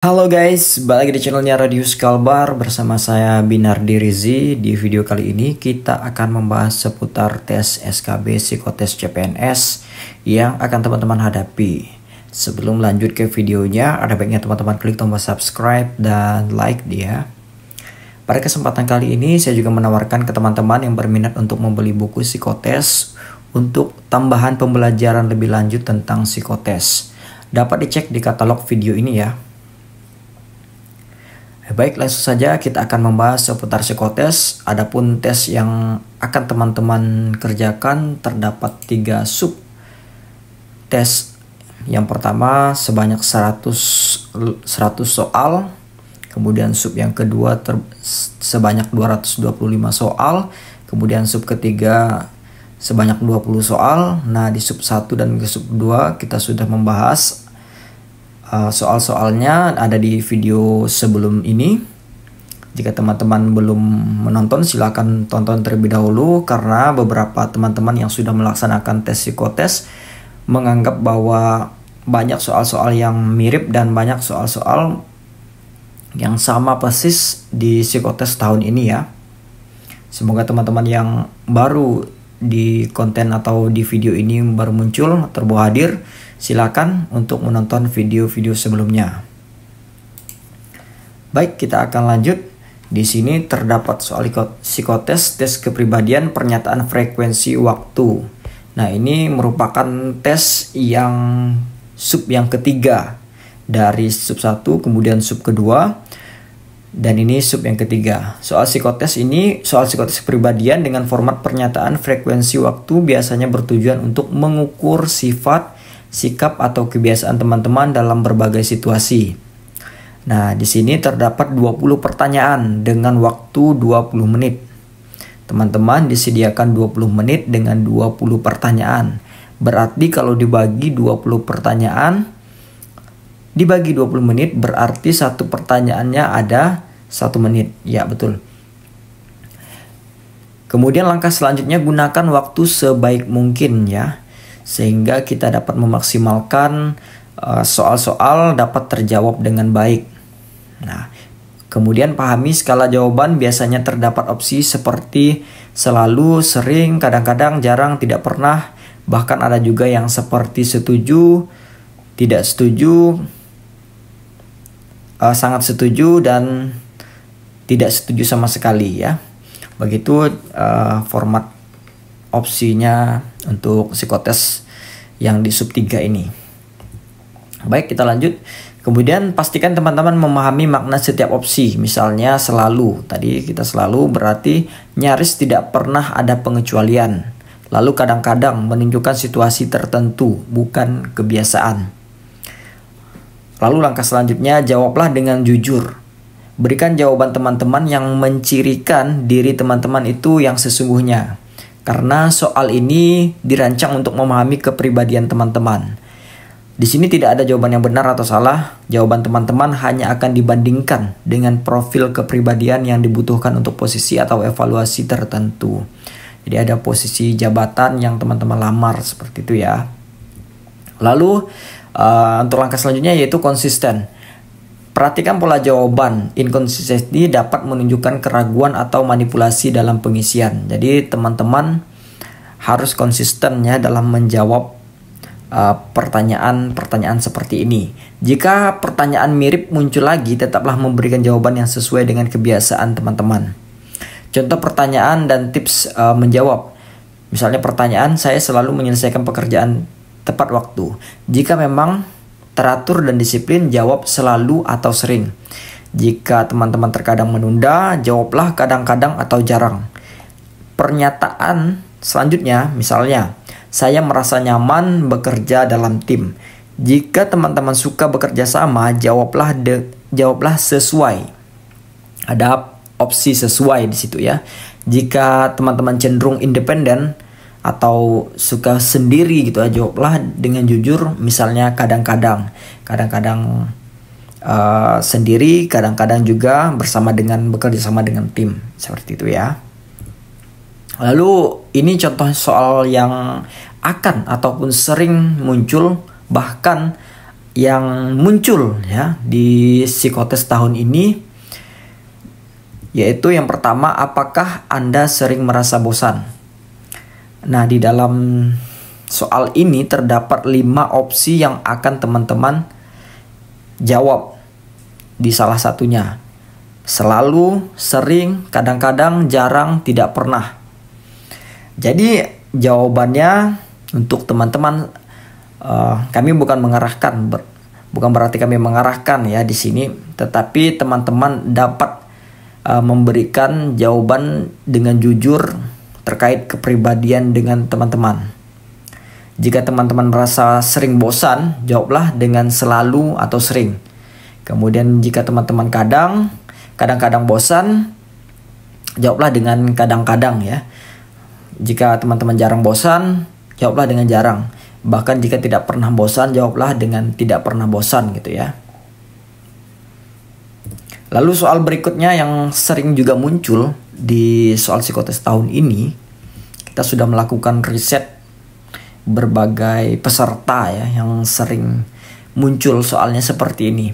Halo guys, balik lagi di channelnya Radius Kalbar bersama saya Binardi Rizi. Di video kali ini kita akan membahas seputar tes SKB Psikotes CPNS yang akan teman-teman hadapi. Sebelum lanjut ke videonya, ada baiknya teman-teman klik tombol subscribe dan like dia. Pada kesempatan kali ini saya juga menawarkan ke teman-teman yang berminat untuk membeli buku psikotes untuk tambahan pembelajaran lebih lanjut tentang psikotes. Dapat dicek di katalog video ini ya. Baik, langsung saja kita akan membahas seputar psikotes. Adapun tes yang akan teman-teman kerjakan terdapat 3 sub tes. Yang pertama sebanyak 100 soal. Kemudian sub yang kedua sebanyak 225 soal. Kemudian sub ketiga sebanyak 20 soal. Nah, di sub 1 dan sub 2 kita sudah membahas soal-soalnya ada di video sebelum ini. Jika teman-teman belum menonton, silakan tonton terlebih dahulu, karena beberapa teman-teman yang sudah melaksanakan tes psikotes menganggap bahwa banyak soal-soal yang mirip dan banyak soal-soal yang sama persis di psikotes tahun ini ya. Semoga teman-teman yang baru di konten atau di video ini baru muncul atau baru hadir, silakan untuk menonton video-video sebelumnya. Baik, kita akan lanjut. Di sini terdapat soal psikotes, tes kepribadian, pernyataan frekuensi waktu. Nah, ini merupakan tes yang sub yang ketiga dari sub 1, kemudian sub kedua, dan ini sub yang ketiga. Soal psikotes kepribadian dengan format pernyataan frekuensi waktu biasanya bertujuan untuk mengukur sifat, sikap atau kebiasaan teman-teman dalam berbagai situasi. Nah, di sini terdapat 20 pertanyaan dengan waktu 20 menit. Teman-teman disediakan 20 menit dengan 20 pertanyaan. Berarti kalau dibagi 20 pertanyaan dibagi 20 menit, berarti satu pertanyaannya ada 1 menit. Ya, betul. Kemudian langkah selanjutnya, gunakan waktu sebaik mungkin ya, sehingga kita dapat memaksimalkan soal-soal dapat terjawab dengan baik. Nah, kemudian pahami skala jawaban. Biasanya terdapat opsi seperti selalu, sering, kadang-kadang, jarang, tidak pernah. Bahkan ada juga yang seperti setuju, tidak setuju, sangat setuju, dan tidak setuju sama sekali ya. Begitu format opsinya untuk psikotes yang di sub 3 ini. Baik, kita lanjut. Kemudian pastikan teman-teman memahami makna setiap opsi. Misalnya selalu, tadi kita selalu berarti nyaris tidak pernah ada pengecualian. Lalu kadang-kadang menunjukkan situasi tertentu, bukan kebiasaan. Lalu langkah selanjutnya, jawablah dengan jujur. Berikan jawaban teman-teman yang mencirikan diri teman-teman itu yang sesungguhnya. Karena soal ini dirancang untuk memahami kepribadian teman-teman. Di sini tidak ada jawaban yang benar atau salah. Jawaban teman-teman hanya akan dibandingkan dengan profil kepribadian yang dibutuhkan untuk posisi atau evaluasi tertentu. Jadi ada posisi jabatan yang teman-teman lamar, seperti itu ya. Lalu untuk langkah selanjutnya yaitu konsisten. Perhatikan pola jawaban. Inkonsistensi dapat menunjukkan keraguan atau manipulasi dalam pengisian. Jadi teman-teman harus konsisten ya dalam menjawab pertanyaan-pertanyaan seperti ini. Jika pertanyaan mirip muncul lagi, tetaplah memberikan jawaban yang sesuai dengan kebiasaan teman-teman. Contoh pertanyaan dan tips menjawab. Misalnya pertanyaan, saya selalu menyelesaikan pekerjaan tepat waktu. Jika memang teratur dan disiplin, jawab selalu atau sering. Jika teman-teman terkadang menunda, jawablah kadang-kadang atau jarang. Pernyataan selanjutnya, misalnya, saya merasa nyaman bekerja dalam tim. Jika teman-teman suka bekerja sama, jawablah sesuai. Ada opsi sesuai di situ ya. Jika teman-teman cenderung independen atau suka sendiri gitu, jawablah dengan jujur. Misalnya kadang-kadang sendiri, kadang-kadang juga bekerja sama dengan tim, seperti itu ya. Lalu ini contoh soal yang akan ataupun sering muncul, bahkan yang muncul ya di psikotes tahun ini, yaitu yang pertama, apakah Anda sering merasa bosan? Nah, di dalam soal ini terdapat 5 opsi yang akan teman-teman jawab di salah satunya. Selalu, sering, kadang-kadang, jarang, tidak pernah. Jadi jawabannya untuk teman-teman, kami bukan mengarahkan, bukan berarti kami mengarahkan ya di sini, tetapi teman-teman dapat memberikan jawaban dengan jujur terkait kepribadian dengan teman-teman. Jika teman-teman merasa sering bosan, jawablah dengan selalu atau sering. Kemudian jika teman-teman kadang-kadang bosan, jawablah dengan kadang-kadang ya. Jika teman-teman jarang bosan, jawablah dengan jarang. Bahkan jika tidak pernah bosan, jawablah dengan tidak pernah bosan gitu ya. Lalu soal berikutnya yang sering juga muncul di soal psikotes tahun ini, kita sudah melakukan riset berbagai peserta ya yang sering muncul soalnya seperti ini.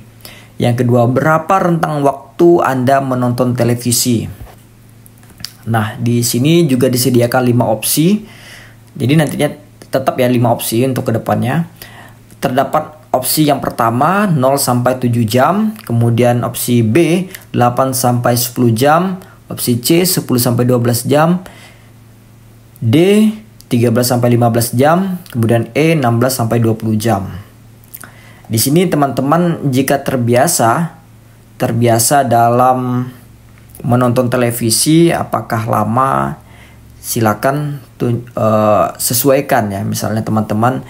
Yang kedua, berapa rentang waktu Anda menonton televisi? Nah, di sini juga disediakan 5 opsi. Jadi nantinya tetap ya 5 opsi untuk kedepannya. Terdapat opsi yang pertama 0 sampai 7 jam, kemudian opsi B 8 sampai 10 jam, opsi C 10 sampai 12 jam, D 13 sampai 15 jam, kemudian E 16 sampai 20 jam. Di sini teman-teman jika terbiasa dalam menonton televisi, apakah lama, silakan sesuaikan ya. Misalnya teman-teman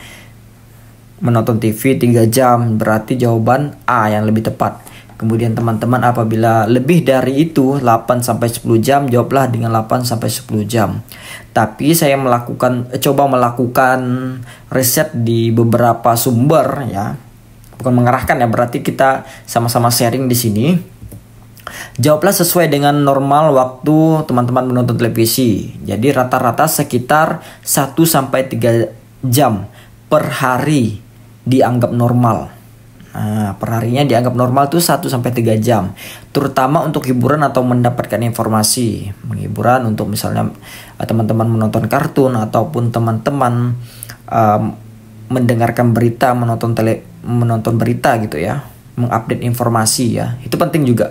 menonton TV 3 jam, berarti jawaban A yang lebih tepat. Kemudian teman-teman apabila lebih dari itu 8 sampai 10 jam, jawablah dengan 8 sampai 10 jam. Tapi saya coba melakukan riset di beberapa sumber ya. Bukan mengarahkan ya, berarti kita sama-sama sharing di sini. Jawablah sesuai dengan normal waktu teman-teman menonton televisi. Jadi rata-rata sekitar 1 sampai 3 jam per hari dianggap normal. Nah, perharinya dianggap normal tuh 1 sampai 3 jam. Terutama untuk hiburan atau mendapatkan informasi. Hiburan untuk misalnya teman-teman menonton kartun ataupun teman-teman mendengarkan berita, menonton berita gitu ya, mengupdate informasi ya. Itu penting juga.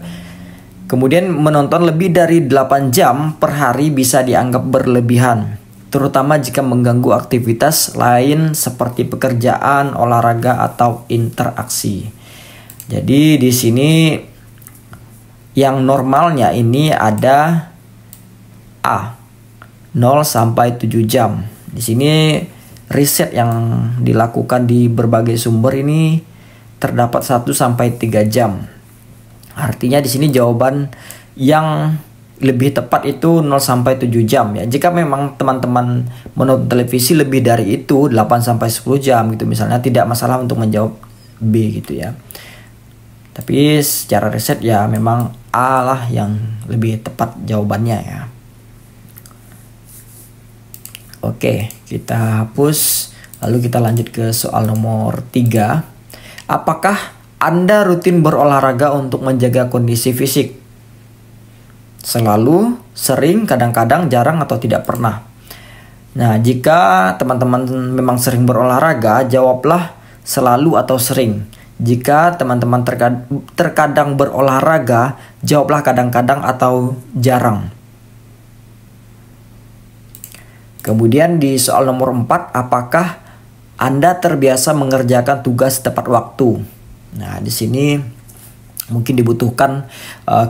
Kemudian menonton lebih dari 8 jam per hari bisa dianggap berlebihan, terutama jika mengganggu aktivitas lain seperti pekerjaan, olahraga atau interaksi. Jadi di sini yang normalnya ini ada A 0 sampai 7 jam. Di sini riset yang dilakukan di berbagai sumber ini terdapat 1 sampai 3 jam. Artinya di sini jawaban yang lebih tepat itu 0 sampai 7 jam ya. Jika memang teman-teman menonton televisi lebih dari itu 8 sampai 10 jam gitu misalnya, tidak masalah untuk menjawab B gitu ya. Tapi secara riset ya memang A lah yang lebih tepat jawabannya ya. Oke, kita hapus. Lalu kita lanjut ke soal nomor 3. Apakah Anda rutin berolahraga untuk menjaga kondisi fisik? Selalu, sering, kadang-kadang, jarang, atau tidak pernah? Nah, jika teman-teman memang sering berolahraga, jawablah selalu atau sering. Jika teman-teman terkadang berolahraga, jawablah kadang-kadang atau jarang. Kemudian di soal nomor 4, apakah Anda terbiasa mengerjakan tugas tepat waktu? Nah, di sini mungkin dibutuhkan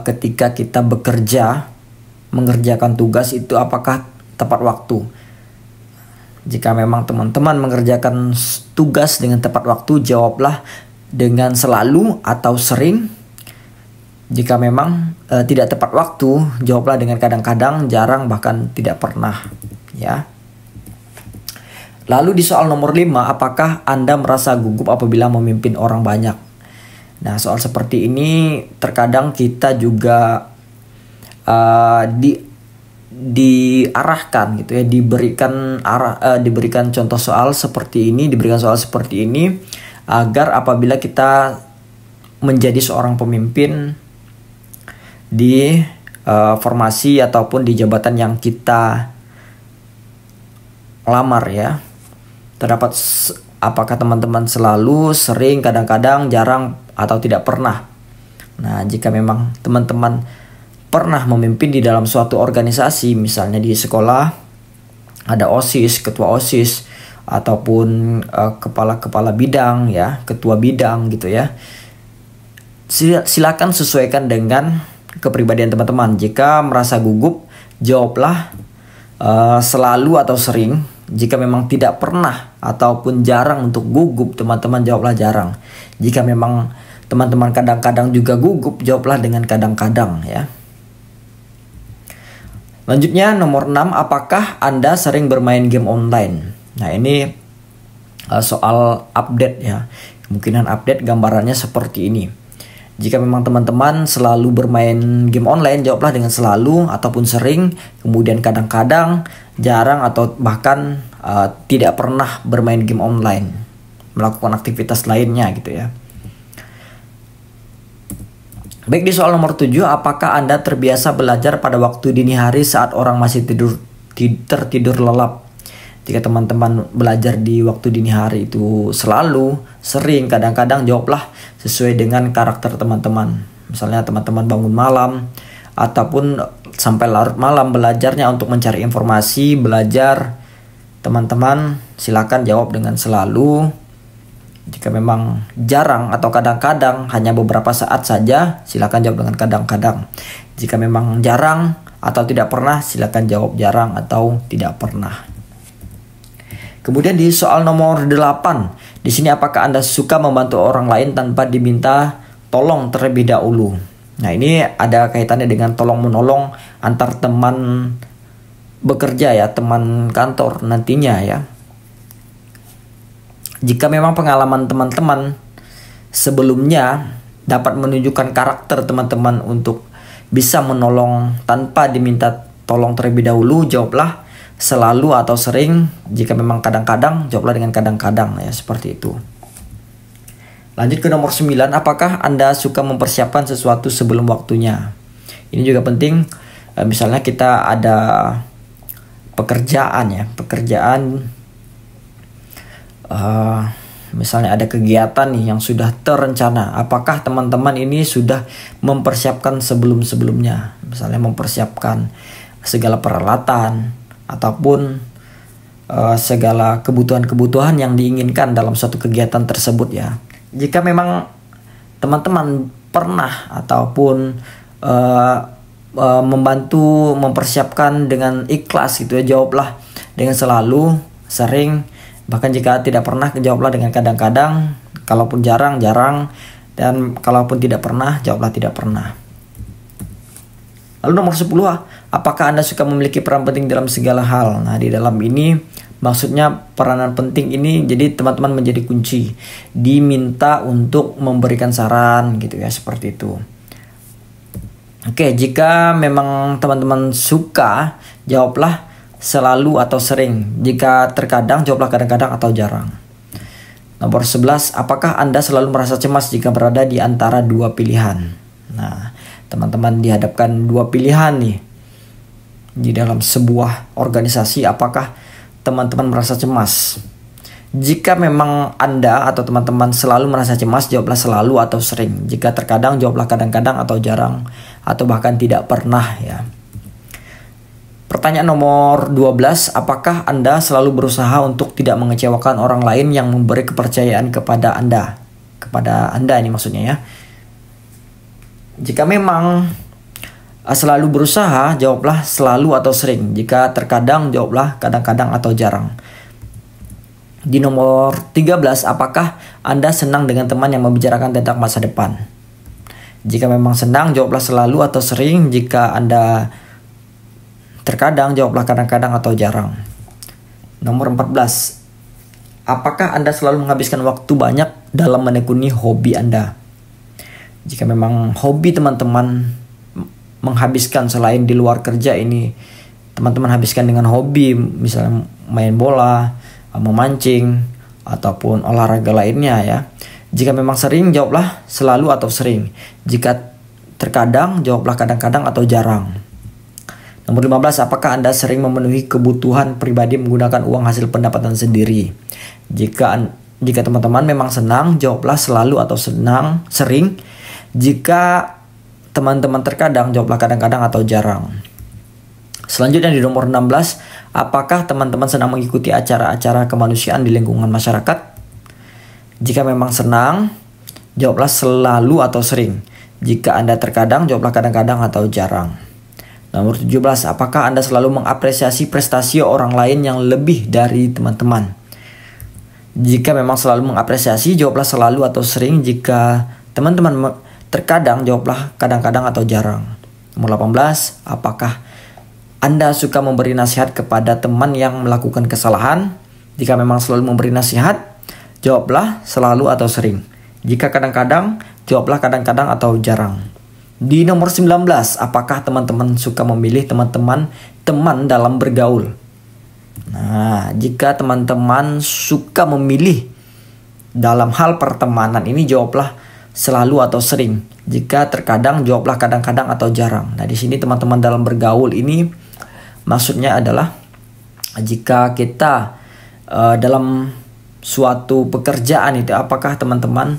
ketika kita bekerja, mengerjakan tugas itu apakah tepat waktu. Jika memang teman-teman mengerjakan tugas dengan tepat waktu, jawablah dengan selalu atau sering. Jika memang tidak tepat waktu, jawablah dengan kadang-kadang, jarang, bahkan tidak pernah. Ya. Lalu di soal nomor 5, apakah Anda merasa gugup apabila memimpin orang banyak? Nah, soal seperti ini terkadang kita juga diarahkan gitu ya, diberikan contoh soal seperti ini, agar apabila kita menjadi seorang pemimpin di formasi ataupun di jabatan yang kita lamar ya, terdapat apakah teman-teman selalu, sering, kadang-kadang, jarang, atau tidak pernah. Nah, jika memang teman-teman pernah memimpin di dalam suatu organisasi, misalnya di sekolah ada OSIS, ketua OSIS, ataupun kepala-kepala bidang ya, ketua bidang gitu ya, silakan sesuaikan dengan kepribadian teman-teman. Jika merasa gugup, jawablah selalu atau sering. Jika memang tidak pernah ataupun jarang untuk gugup, teman-teman jawablah jarang. Jika memang teman-teman kadang-kadang juga gugup, jawablah dengan kadang-kadang ya. Lanjutnya nomor 6, apakah Anda sering bermain game online? Nah, ini soal update ya. Kemungkinan update gambarannya seperti ini. Jika memang teman-teman selalu bermain game online, jawablah dengan selalu ataupun sering, kemudian kadang-kadang, jarang, atau bahkan tidak pernah bermain game online, melakukan aktivitas lainnya gitu ya. Baik, di soal nomor 7, apakah Anda terbiasa belajar pada waktu dini hari saat orang masih tertidur lelap? Jika teman-teman belajar di waktu dini hari itu selalu, sering, kadang-kadang, jawablah sesuai dengan karakter teman-teman. Misalnya teman-teman bangun malam ataupun sampai larut malam belajarnya untuk mencari informasi, belajar, teman-teman silakan jawab dengan selalu. Jika memang jarang atau kadang-kadang, hanya beberapa saat saja, silakan jawab dengan kadang-kadang. Jika memang jarang atau tidak pernah, silakan jawab jarang atau tidak pernah. Kemudian di soal nomor 8, di sini apakah Anda suka membantu orang lain tanpa diminta tolong terlebih dahulu? Nah, ini ada kaitannya dengan tolong menolong antar teman bekerja ya, teman kantor nantinya ya. Jika memang pengalaman teman-teman sebelumnya dapat menunjukkan karakter teman-teman untuk bisa menolong tanpa diminta tolong terlebih dahulu, jawablah selalu atau sering. Jika memang kadang-kadang, jawablah dengan kadang-kadang ya, seperti itu. Lanjut ke nomor 9, apakah Anda suka mempersiapkan sesuatu sebelum waktunya? Ini juga penting. Misalnya kita ada pekerjaan ya, misalnya ada kegiatan nih yang sudah terencana. Apakah teman-teman ini sudah mempersiapkan sebelum-sebelumnya? Misalnya mempersiapkan segala peralatan ataupun segala kebutuhan-kebutuhan yang diinginkan dalam suatu kegiatan tersebut ya. Jika memang teman-teman pernah ataupun membantu mempersiapkan dengan ikhlas gitu ya, jawablah dengan selalu, sering. Bahkan jika tidak pernah, jawablah dengan kadang-kadang. Kalaupun jarang, dan kalaupun tidak pernah, jawablah tidak pernah. Lalu nomor 10, apakah Anda suka memiliki peran penting dalam segala hal? Nah, di dalam ini maksudnya peranan penting ini jadi teman-teman menjadi kunci. Diminta untuk memberikan saran gitu ya, seperti itu. Oke, jika memang teman-teman suka, jawablah selalu atau sering. Jika terkadang, jawablah kadang-kadang atau jarang. Nomor 11, apakah Anda selalu merasa cemas jika berada di antara dua pilihan? Nah, teman-teman dihadapkan dua pilihan nih di dalam sebuah organisasi, apakah teman-teman merasa cemas? Jika memang Anda atau teman-teman selalu merasa cemas, jawablah selalu atau sering. Jika terkadang, jawablah kadang-kadang atau jarang, atau bahkan tidak pernah ya. Pertanyaan nomor 12, apakah Anda selalu berusaha untuk tidak mengecewakan orang lain yang memberi kepercayaan kepada Anda? Kepada Anda ini maksudnya ya. Jika memang selalu berusaha, jawablah selalu atau sering. Jika terkadang, jawablah kadang-kadang atau jarang. Di nomor 13, apakah Anda senang dengan teman yang membicarakan tentang masa depan? Jika memang senang, jawablah selalu atau sering. Jika Anda terkadang, jawablah kadang-kadang atau jarang. Nomor 14, apakah Anda selalu menghabiskan waktu banyak dalam menekuni hobi Anda? Jika memang hobi teman-teman menghabiskan selain di luar kerja ini, teman-teman habiskan dengan hobi, misalnya main bola, memancing, ataupun olahraga lainnya ya. Jika memang sering, jawablah selalu atau sering. Jika terkadang, jawablah kadang-kadang atau jarang. Nomor 15, apakah Anda sering memenuhi kebutuhan pribadi menggunakan uang hasil pendapatan sendiri? Jika teman-teman memang senang, jawablah selalu atau sering. Jika teman-teman terkadang, jawablah kadang-kadang atau jarang. Selanjutnya di nomor 16, apakah teman-teman senang mengikuti acara-acara kemanusiaan di lingkungan masyarakat? Jika memang senang, jawablah selalu atau sering. Jika Anda terkadang, jawablah kadang-kadang atau jarang. Nomor 17, apakah Anda selalu mengapresiasi prestasi orang lain yang lebih dari teman-teman? Jika memang selalu mengapresiasi, jawablah selalu atau sering. Jika teman-teman terkadang, jawablah kadang-kadang atau jarang. Nomor 18, apakah Anda suka memberi nasihat kepada teman yang melakukan kesalahan? Jika memang selalu memberi nasihat, jawablah selalu atau sering. Jika kadang-kadang, jawablah kadang-kadang atau jarang. Di nomor 19, apakah teman-teman suka memilih teman dalam bergaul? Nah, jika teman-teman suka memilih dalam hal pertemanan ini, jawablah selalu atau sering. Jika terkadang, jawablah kadang-kadang atau jarang. Nah, di sini teman-teman dalam bergaul ini maksudnya adalah jika kita dalam suatu pekerjaan itu, apakah teman-teman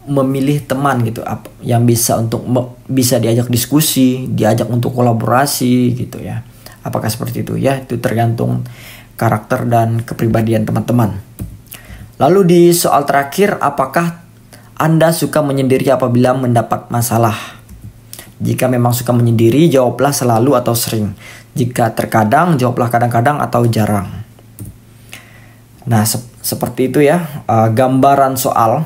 memilih teman gitu yang bisa diajak diskusi, diajak untuk kolaborasi gitu ya. Apakah seperti itu ya? Itu tergantung karakter dan kepribadian teman-teman. Lalu di soal terakhir, apakah Anda suka menyendiri apabila mendapat masalah? Jika memang suka menyendiri, jawablah selalu atau sering. Jika terkadang, jawablah kadang-kadang atau jarang. Nah, seperti itu ya gambaran soal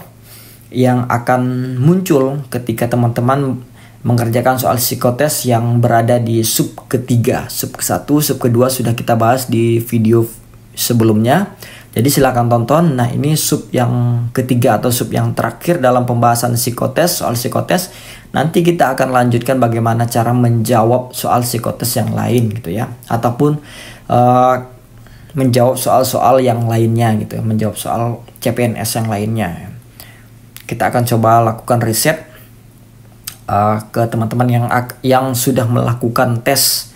yang akan muncul ketika teman-teman mengerjakan soal psikotes yang berada di sub ketiga. Sub ke-1, sub kedua sudah kita bahas di video sebelumnya. Jadi silakan tonton. Nah, ini sub yang ketiga atau sub yang terakhir dalam pembahasan psikotes, soal psikotes. Nanti kita akan lanjutkan bagaimana cara menjawab soal psikotes yang lain gitu ya. Ataupun menjawab soal-soal yang lainnya gitu. Menjawab soal CPNS yang lainnya. Kita akan coba lakukan riset ke teman-teman yang sudah melakukan tes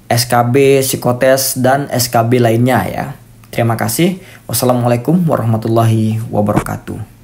SKB, psikotes, dan SKB lainnya ya. Terima kasih. Wassalamualaikum warahmatullahi wabarakatuh.